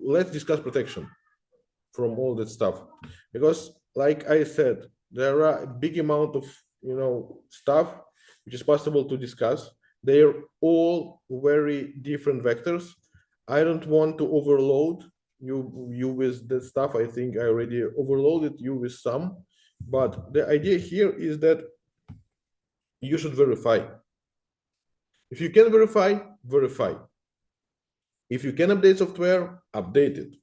Let's discuss protection from all that stuff, because like I said, there are a big amount of stuff which is possible to discuss. They're all very different vectors. I don't want to overload you with that stuff. I think I already overloaded you with some, but the idea here is that you should verify. If you can verify. If you can update software, update it.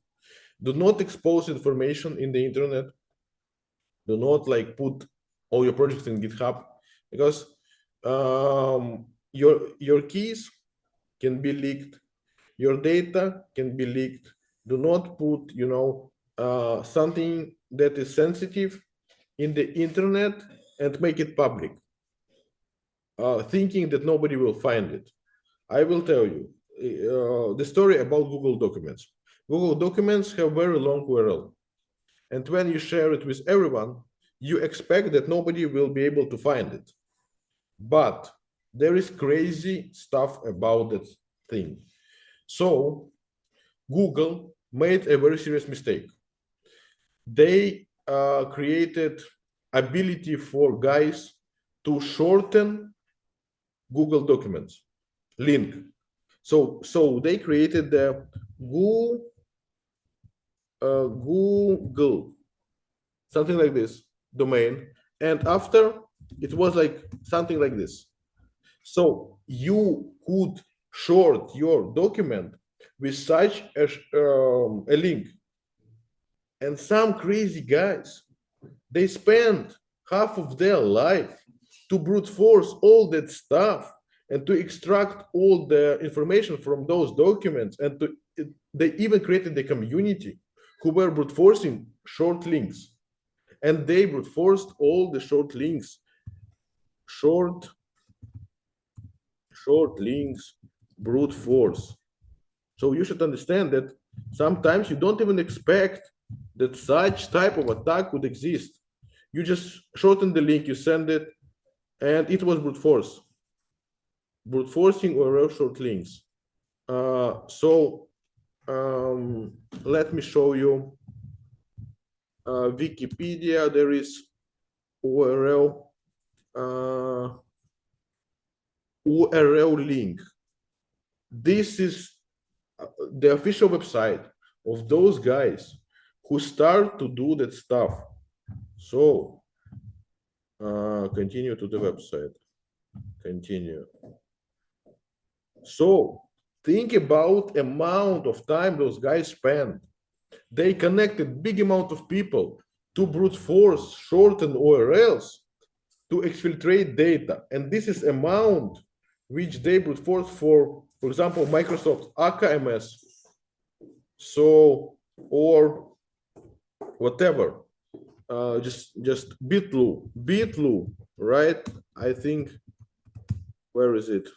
Do not expose information in the internet. Do not like put all your projects in GitHub, because your keys can be leaked, your data can be leaked. Do not put something that is sensitive in the internet and make it public, thinking that nobody will find it. I will tell you the story about Google Documents. Google Documents have very long URL. And when you share it with everyone, you expect that nobody will be able to find it. But there is crazy stuff about that thing. So Google made a very serious mistake. They created ability for guys to shorten Google Documents link. So they created the Google, something like this domain, and after it was like something like this. So you could short your document with such a link. And some crazy guys, they spend half of their life to brute force all that stuff and to extract all the information from those documents, and they even created the community who were brute forcing short links, and they brute forced all the short links. Short links, brute force. So you should understand that sometimes you don't even expect that such type of attack would exist. You just shorten the link, you send it, and it was brute force. Brute forcing URL short links. Let me show you Wikipedia. There is URL link. This is the official website of those guys who start to do that stuff. So continue to the website. Continue. So think about amount of time those guys spend. They connected big amount of people to brute force shorten URLs to exfiltrate data, and this is amount which they brute force for example, Microsoft AKMS, so or whatever, just Bitlu, right? I think, where is it?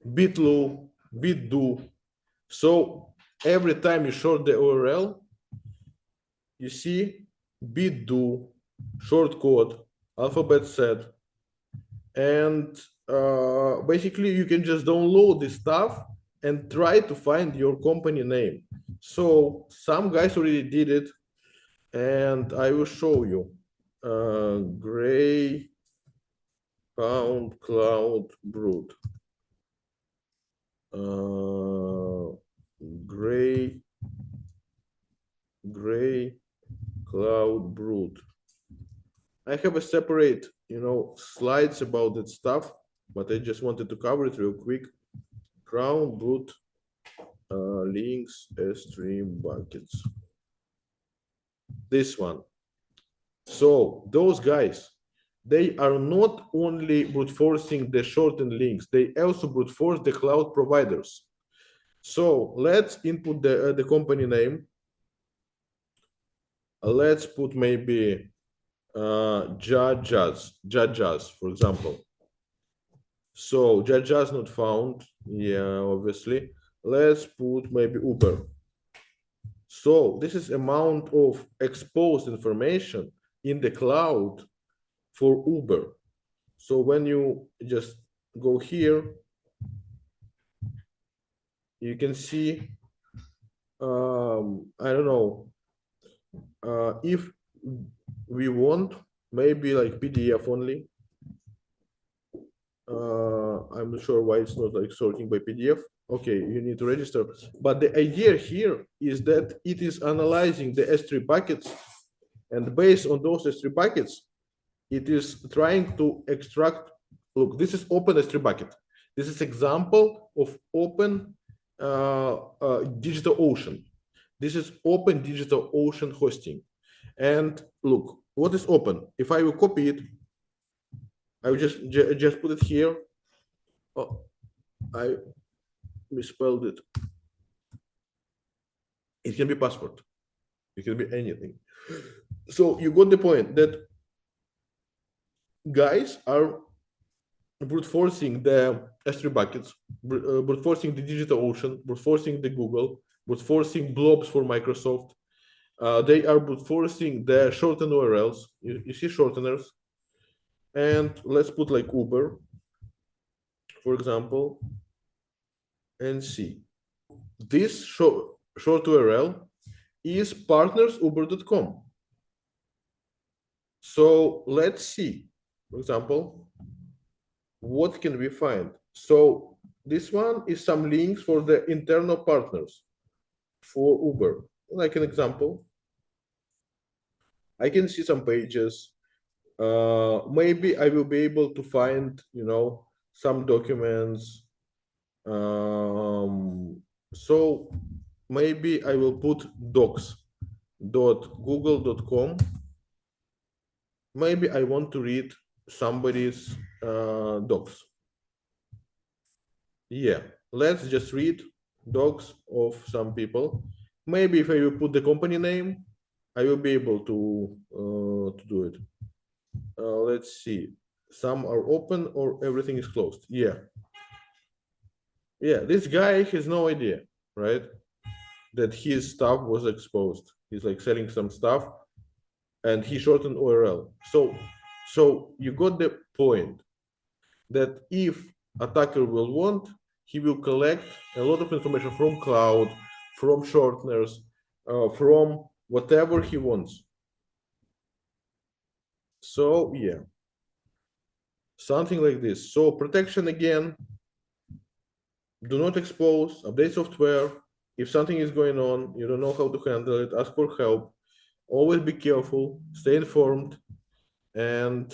Bitdo. So every time you short the URL, you see Bitdo, short code, alphabet set, and basically you can just download this stuff and try to find your company name. So some guys already did it, and I will show you. Greyhound Cloud Brood. Gray Cloud Brood. I have a separate, slides about that stuff, but I just wanted to cover it real quick. Crown Brood links, stream buckets. This one. So those guys, they are not only brute forcing the shortened links, they also brute force the cloud providers. So let's input the company name. Let's put maybe Judges, for example. So Judges not found. Yeah, obviously. Let's put maybe Uber. So this is amount of exposed information in the cloud for Uber. So when you just go here, you can see, I don't know, if we want maybe like PDF only. I'm not sure why it's not like sorting by PDF. Okay, you need to register. But the idea here is that it is analyzing the S3 buckets, and based on those S3 buckets, it is trying to extract. Look, this is open S3 bucket. This is example of open digital ocean. This is open digital ocean hosting. And look, what is open? If I will copy it, I will just put it here. Oh, I misspelled it. It can be password. It can be anything. So you got the point that guys are brute forcing the S3 buckets, brute forcing the digital ocean, brute forcing the Google, brute forcing blobs for Microsoft. They are brute forcing the shortened URLs. You see shorteners. And let's put like Uber, for example, and see. This short URL is partnersuber.com. So let's see, for example, what can we find? So this one is some links for the internal partners for Uber. Like an example, I can see some pages. Maybe I will be able to find, some documents. So maybe I will put docs.google.com. Maybe I want to read somebody's docs. Yeah, let's just read docs of some people. Maybe if I will put the company name, I will be able to do it. Let's see. Some are open or everything is closed. Yeah. Yeah, this guy has no idea, right? That his stuff was exposed. He's like selling some stuff and he shortened URL. So you got the point that if attacker will want, he will collect a lot of information from cloud, from shorteners, from whatever he wants. So yeah, something like this. So protection again, do not expose, update software. If something is going on, you don't know how to handle it, ask for help. Always be careful, stay informed, and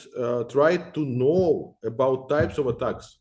try to know about types of attacks.